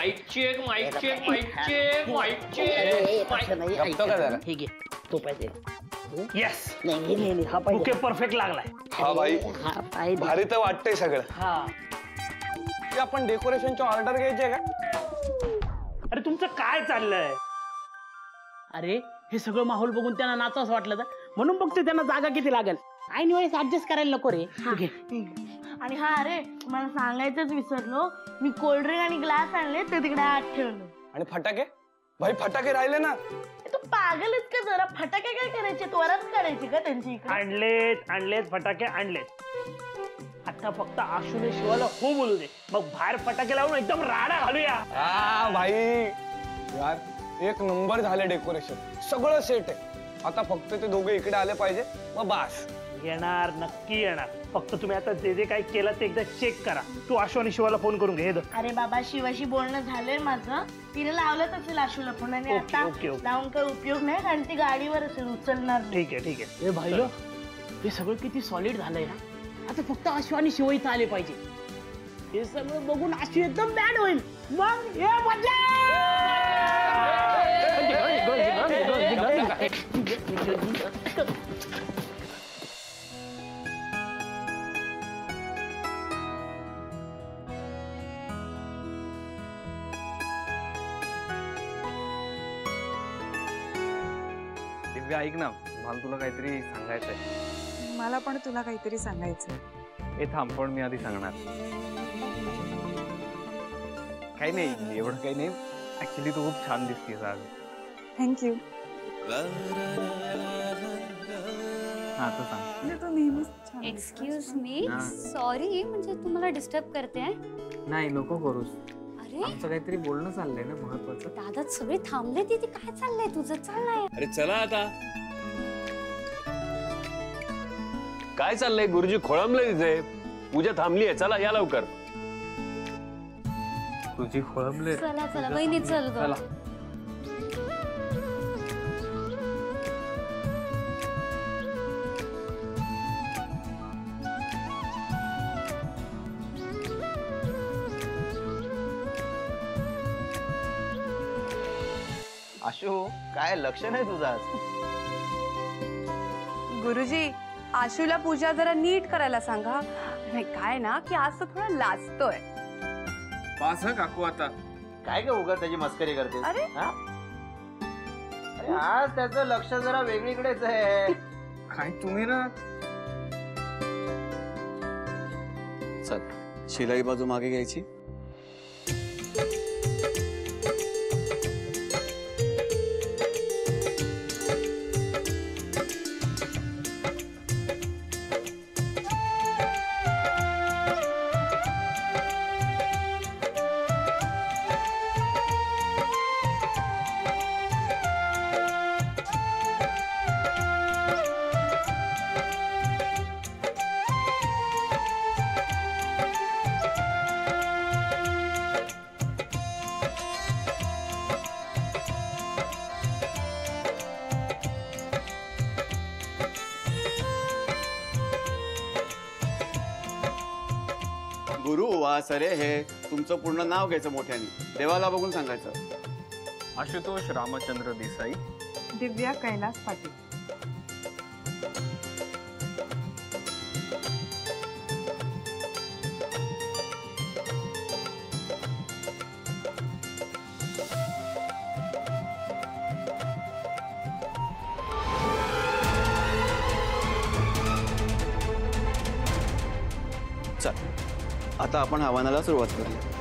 Mic check mike check mike check mike check का जरा ठीक आहे तो पाहिजे येस नाही नाही हा पाहिजे बुके परफेक्ट लागलाय. हा भाई हा पाहिजे भारी तर वाटतंय सगळं. हा की आपण डेकोरेशनची ऑर्डर घ्यायची का? अरे तुमचं काय चाललंय? अरे हे सगळं माहोल बघून त्यांना नाचावंच वाटलं तर म्हणून बघते त्यांना जागा किती लागेल ऐन वेळेस ऍडजस्ट करायला नको रे. आणि हा अरे मला सांगायचंच विसरलो मी कोल्ड्रिंक आणि ग्लास आणले ते तिकडे आत ठेवले. आणि फटाके भाई फटाके राहिले ना. तू पागलच का जरा फटाके काय करायचे त्वरात काढायची का त्यांची इकडे? आणलेत फटाके आणलेत. आता फक्त आशूने शिवाला हो बोलू दे मग बाहेर फटाके लावून एकदम राडा घालूया. हा भाई यार एक नंबर झाले डेकोरेशन सगळं सेट आहे. आता फक्त ते दोघे इकडे आले पाहिजे मग बास. येणार नक्की येणार. फक्त तुम्ही आता जे जे काही केलं ते एकदा चेक करा. तू आशू आणि शिवाला फोन करून घे. अरे बाबा शिवाशी बोलणं झालंय माझं तिने लावलंच असेल आशूला फोन आणि ओके, आता ओके, ओके. लावून काही उपयोग नाही कारण ती गाडीवर असेल उचलणार नाही. ठीक आहे ठीक आहे. हे भाईलो हे सगळं किती सॉलिड झालंय ना. आता फक्त आशू आणि शिव इथं आले पाहिजे. हे सगळं बघून आशू एकदम बॅड होईल मग हे मजा. दिव्या ऐक ना मला तुला काहीतरी सांगायचंय. मला पण तुला काहीतरी सांगायचंय. हे थांब पण मी आधी सांगणार. काही नाही एवढं काही नाही. ऍक्च्युली तू खूप छान दिसतेस आज. थँक्यू. हा तर सांग. म्हणजे तू नेहमीच छान. एक्सक्यूज मी सॉरी म्हणजे तुम्हाला डिस्टर्ब करते आहे. नाही नको करूस. अरे आमचं काहीतरी बोलणं चाललंय ना महत्वाचं. दादा सगळे थांबले तिथे काय चाललंय तुझं? चाललंय अरे चला आता काय चाललंय? गुरुजी खोळंबले तिथे. पूजा थांबली आहे. चला या लवकर. तुझी खोळंबले. चला चला वहिनी चल ग. चला. आशू काय लक्ष नाही तुझं आज? गुरुजी आशूला पूजा जरा नीट करायला सांगा. नाही काय ना की आज तो थोडा लाजतोय. पास काकू आता. काय ग उगा त्याची मस्करी करते? अरे अरे आज त्याचं लक्ष जरा वेगळीकडेच आहे. काय तुम्ही ना. चल शिलाई बाजू मागे घ्यायची. गुरु वासरे हे तुमचं पूर्ण नाव घ्यायचं मोठ्याने. देवाला बघून सांगायचं. आशुतोष रामचंद्र देसाई. दिव्या कैलास पाटील. चल आता आपण आव्हानाला सुरुवात करूया.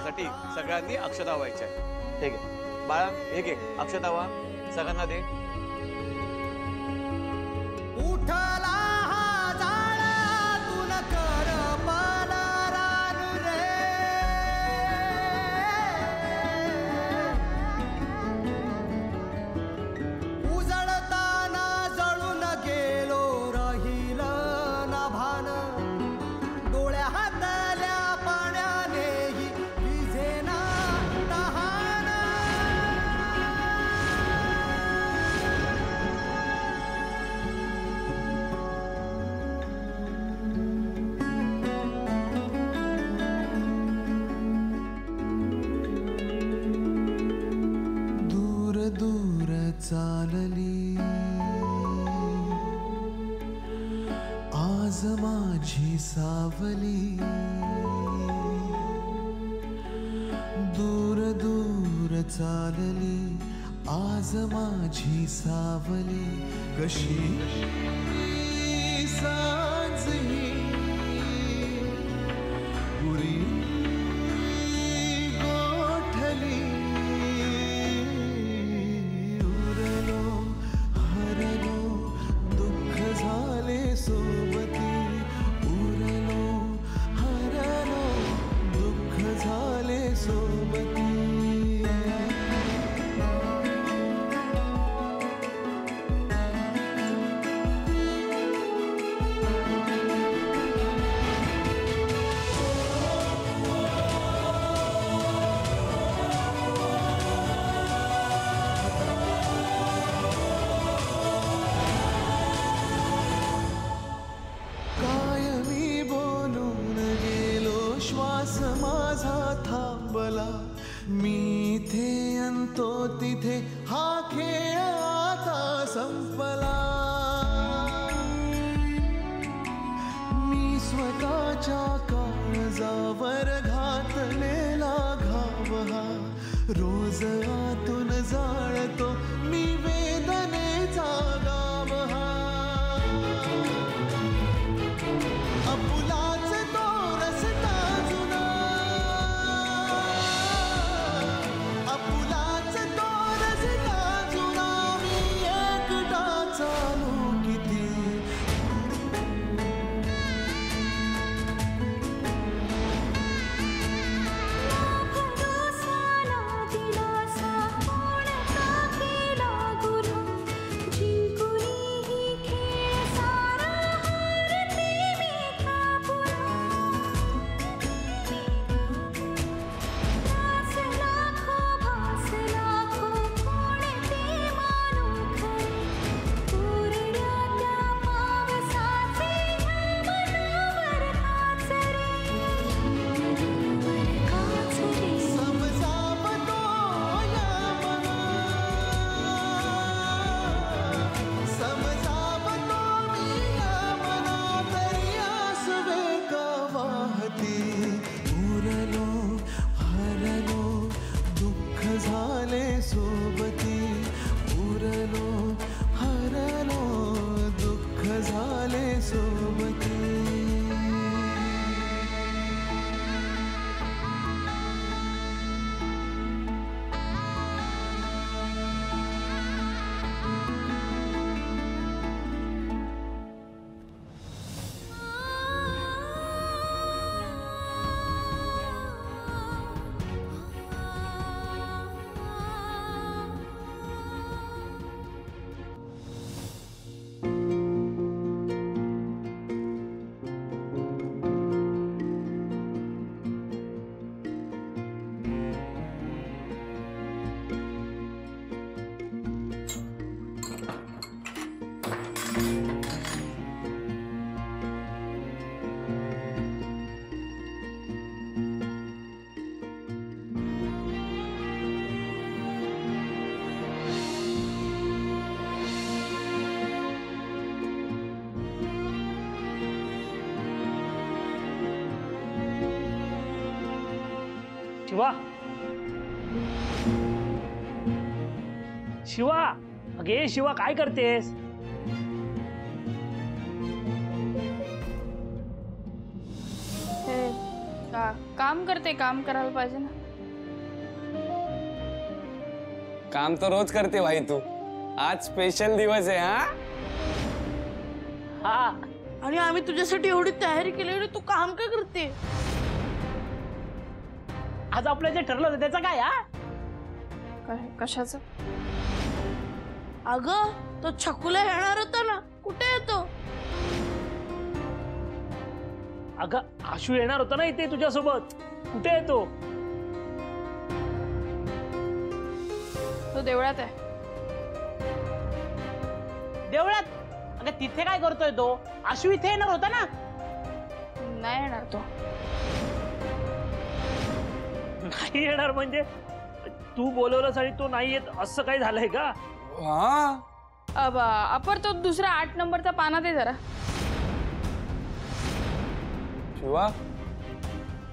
बाळासाठी सगळ्यांनी अक्षता व्हायच्या आहे. ठीक आहे बाळा, एक एक अक्षता व्हा, सगळ्यांना दे. उठला हा जाळ्यातून करपला रान रे, उजळताना जळून गेलो राहील ना भान, डोळ्या हातल्या पाण्यानेही विझेना तहान. दूर दूर चालली आज माझी सावली, दूर दूर चालली आज माझी सावली, कशी सांज ही पुरी गोठली, उरलो हरलो दुःख झाले सोबती, उरलो हरलो दुःख झाले सोबती. कायमी बोलून गेलो श्वास माझा थांबला, मी इथे अंतो तिथे हा खेळ आता संपला. मी स्वतःच्या काळजावर घातलेला घाव हा, रोज आतून जाळतो मी वेदनेचा गाव हा. अपुलाच तो रस्ता जुना, अपुलाच तो रस्ता जुना, मी एकटा चालू किती. शिवा, शिवा, अगे शिवा काय करतेस? काम करते, काम करायला पाहिजे ना. काम तर रोज करते भाई तू, आज स्पेशल दिवस आहे. हा आणि आम्ही तुझ्यासाठी एवढी तयारी केली आणि तू काम काय करते? आज आपलं जे ठरलं होतं त्याचं काय? हा काय कशाचं? अगं तो छकुला येणार होता ना, कुठे येतो? अगं आशू येणार होता ना इथे तुझ्यासोबत, कुठे आहे तो? तो देवळात आहे. देवळात? अगं तिथे काय करतोय तो? आशू इथे येणार होता ना. नाही येणार तो. नाही येणार म्हणजे तू बोलवलंस आणि तो नाही येत असं काय झालंय का? अपर तो दुसरा 8 नंबरचा पाना दे जरा. शिवा,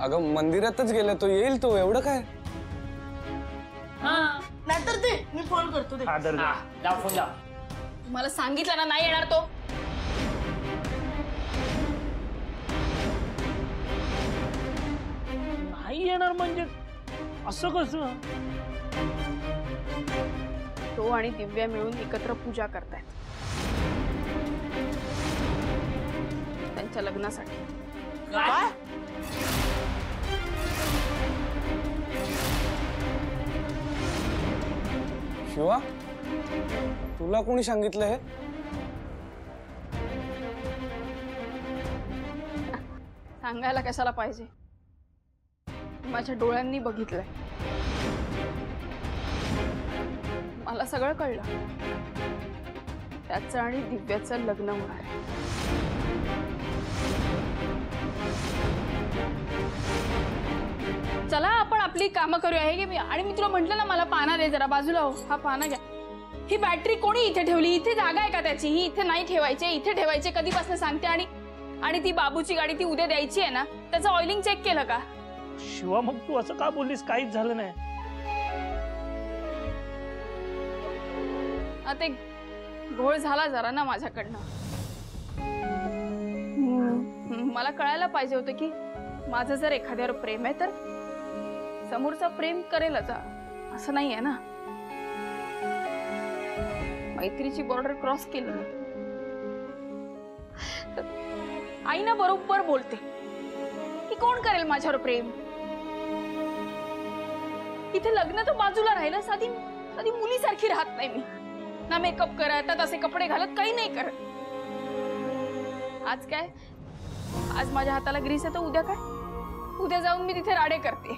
अगं मंदिरातच गेला तो, येईल तो, एवढं काय? नाहीतर दे, मी फोन करतो. दे. लाव फोन लाव. मला सांगितलं ना नाही येणार तो. नाही येणार म्हणजे असं कसं? तो आणि दिव्या मिळून एकत्र पूजा करतायत त्यांच्या लग्नासाठी. काय? शिवा, तुला कोणी सांगितलं हे? सांगायला कशाला पाहिजे, माझ्या डोळ्यांनी बघितलंय. मला सगळं कळलं. त्याचं आणि दिव्याचं लग्न होणार आहे. चला आपण आपली कामं करूया. हे घे. आणि मी तुला म्हंटल ना मला पाना दे जरा, बाजूला हो. हा पाना घ्या. ही बॅटरी कोणी इथे ठेवली? इथे जागा आहे का त्याची? ही इथे नाही ठेवायची, इथे ठेवायची. कधीपासून सांगते. आणि ती बाबूची गाडी ती उद्या द्यायची आहे ना, त्याचं ऑइलिंग चेक केलं का? शिवा मग तू असं का बोललीस? काहीच झालं नाही. ते घोळ झाला जरा ना माझ्याकडनं. मला कळायला पाहिजे होतं की माझं जर एखाद्यावर प्रेम आहे तर समोरचा प्रेम करेलच, असं नाहीये ना. मैत्रीची बॉर्डर क्रॉस केली. आई ना बरोबर बोलते की कोण करेल माझ्यावर प्रेम. इथे लग्न तर बाजूला राहिलं, साधी मुलीसारखी राहत नाही मी. ना मेकअप करत, असे कपडे घालत, काही नाही करत. आज काय, आज माझ्या हाताला ग्रीस आहे तर उद्या काय? उद्या जाऊन मी तिथे राडे करते.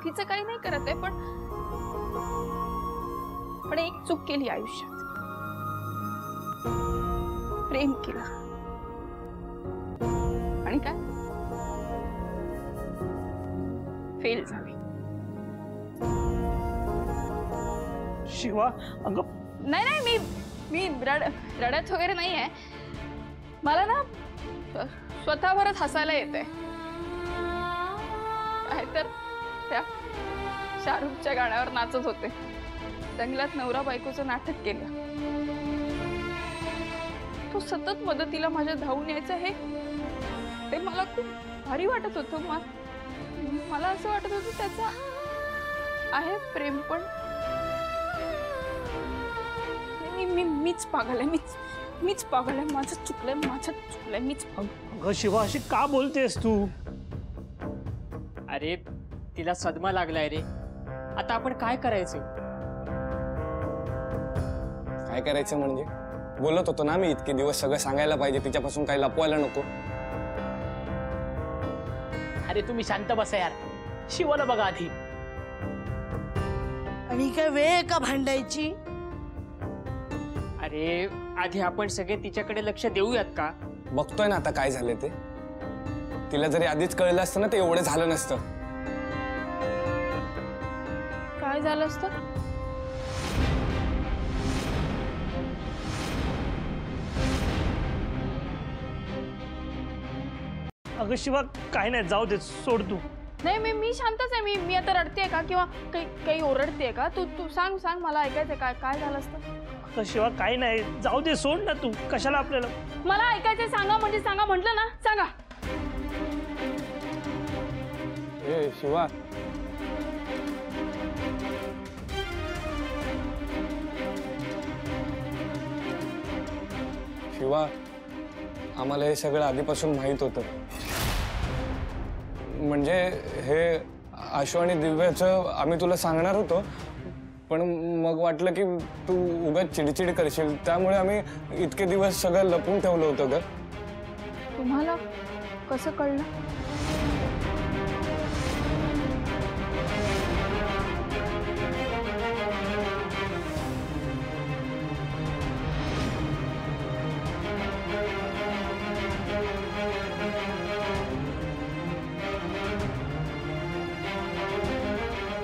तिचं काही नाही करत आहे, पण एक चूक केली आयुष्यात. प्रेम केलं आणि काय फेल झाली. शिवा अगं नाही मी रडत वगैरे नाही आहे. मला ना स्वतःवरच हसायला येतंय. काय तर त्या शाहरुखच्या गाण्यावर नाचत होते. जंगलात नवरा बायकोचं नाटक केलं. तो सतत मदतीला माझ्या धावून यायचं हे ते मला खूप भारी वाटत होतं. मला असं वाटत होतं त्याचा आहे प्रेम, पण मीच पागल आहे. मीच पागल आहे. माझं चुकलंय. मीच पागल. अगं शिवा अशी का बोलतेस तू? अरे तिला सदमा लागलाय रे. आता आपण काय करायचं? काय करायचं म्हणजे? बोलत होतो ना मी इतके दिवस, सगळं सांगायला पाहिजे तिच्यापासून, काही लपवायला नको. अरे तुम्ही शांत बसा यार. शिवाला बघा आधी. आणि काय वेळ का भांडायची? अरे आधी आपण सगळे तिच्याकडे लक्ष देऊयात का? बघतोय ना आता काय झालं ते. तिला जरी आधीच कळलं असतं ना ते एवढं झालं नसतं. काय झालं असतं? अगं शिवा काय नाही, जाऊ दे, सोड तू. नाही मी शांतच आहे. मी आता रडतेय का किंवा काही ओरडतेय का? तू सांग मला ऐकायचंय. काय झालं असतं? शिवा काही नाही, जाऊ दे, सोड ना तू. कशाला आपल्याला? मला ऐकायचंय. सांगा म्हणजे सांगा म्हटलं ना, सांगा. ए शिवा, शिवा, आम्हाला हे सगळं आधीपासून माहित होतं. म्हणजे हे आशु आणि दिव्याचं आम्ही तुला सांगणार होतो, पण मग वाटलं की तू उगाच चिडचिड करशील, त्यामुळे आम्ही इतके दिवस सगळं लपून ठेवलं होतं ग. तुम्हाला कसं कळलं?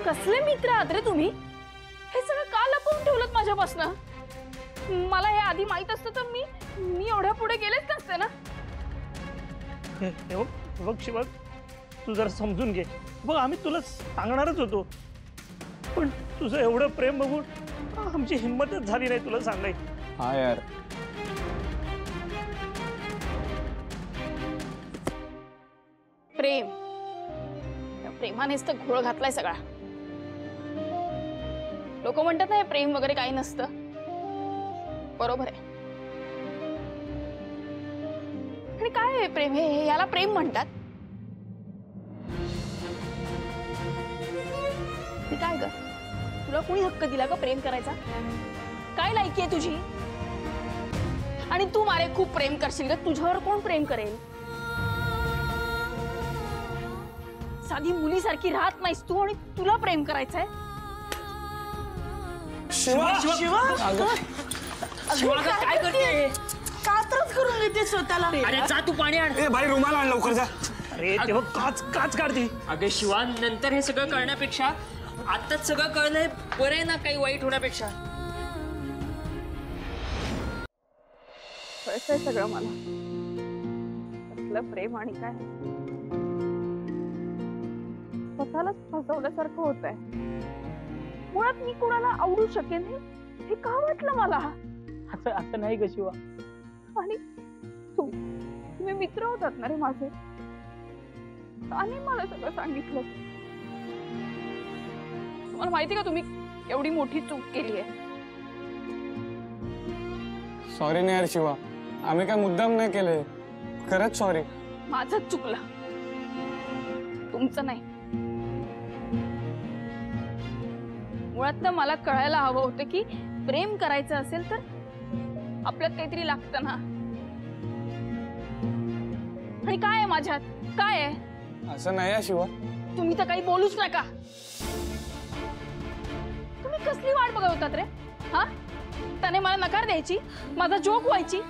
कसले मित्र आहात रे तुम्ही? हे सगळं का लपवून ठेवलं माझ्यापासनं? मला हे आधी माहित असतं तर मी एवढ्या पुढे गेलेच नसते ना. हे बघ शिवा, तू जरा समजून घे. बघ आम्ही तुला सांगणारच होतो, पण तुझं एवढं प्रेम बघून आमची हिंमतच झाली नाही तुला सांगायची. हा यार, प्रेम, त्या प्रेमानेच तर घोळ घातलाय सगळा. लोक म्हणतात ना हे प्रेम वगैरे काही नसतं. बरोबर आहे. आणि काय आहे प्रेम? हे याला प्रेम म्हणतात? हे काय ग, तुला कोणी हक्क दिला का प्रेम करायचा? काय लायकी आहे तुझी? आणि तू मारे खूप प्रेम करशील ग, तुझ्यावर कोण प्रेम करेल? साधी मुलीसारखी राहत नाहीस तू आणि तुला प्रेम करायचंय? शिवा, शिवा, शिवा काय करते? का त्रास करून घेते स्वतःला? अरे जा तू पाणी आण. ए भाई, रुमाल आण लवकर जा. अरे तेव्हा काच काढते. अगं शिवा, नंतर हे सगळं कळण्यापेक्षा आताच सगळं कळलंय बरं आहे ना, काही वाईट होण्यापेक्षा. कळतंय सगळं मला. कसलं प्रेम आणि काय स्वतःलाच फसवल्यासारखं होत आहे. मुळात मी कोणाला आवडू शकेन हे का वाटलं मला? असं नाही ग शिवा. आणि तुम्ही मित्र होतात ना रे माझे, आणि मला सगळं सांगितलं. तुम्हाला माहिती का तुम्ही एवढी मोठी चूक केली आहे? सॉरी नाही यार शिवा, आम्ही काय मुद्दाम नाही केले, खरंच सॉरी. माझंच चुकलं, तुमचं नाही. मुळात तर मला कळायला हवं होतं की प्रेम करायचं असेल तर आपल्यात काहीतरी लागतं ना. आणि काय आहे माझ्यात? काय आहे? असं नाही आहे शिवा. तुम्ही तर काही बोलूच नका. तुम्ही कसली वाट बघत होतात रे? हा, त्याने मला नकार द्यायची, माझा जोक व्हायची.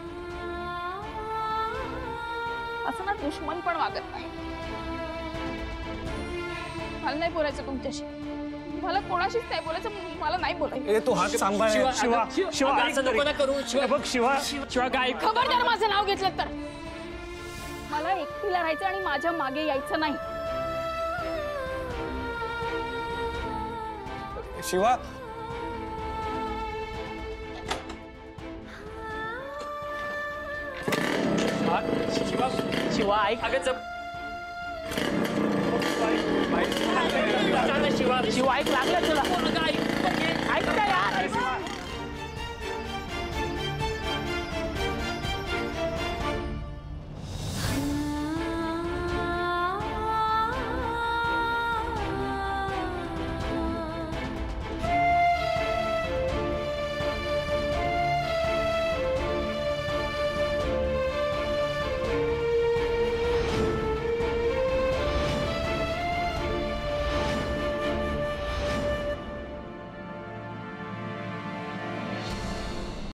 असं ना दुश्मन पण वागत नाही. मला नाही बोलायचं तुमच्याशी, मला कोणाशीच नाही बोलायचं, मला नाही बोलायचं. ए तू हात सांभाळ. शिवा शिवा असं नको ना करू. बघ शिवा, शिवा काय खबरदार माझं नाव घेतलं तर. मला एकटीला राहायचं आणि माझ्या मागे यायचं नाही. शिवा, शिवा ऐक. अगं शिवा शिवा ऐक, लागलं तुला.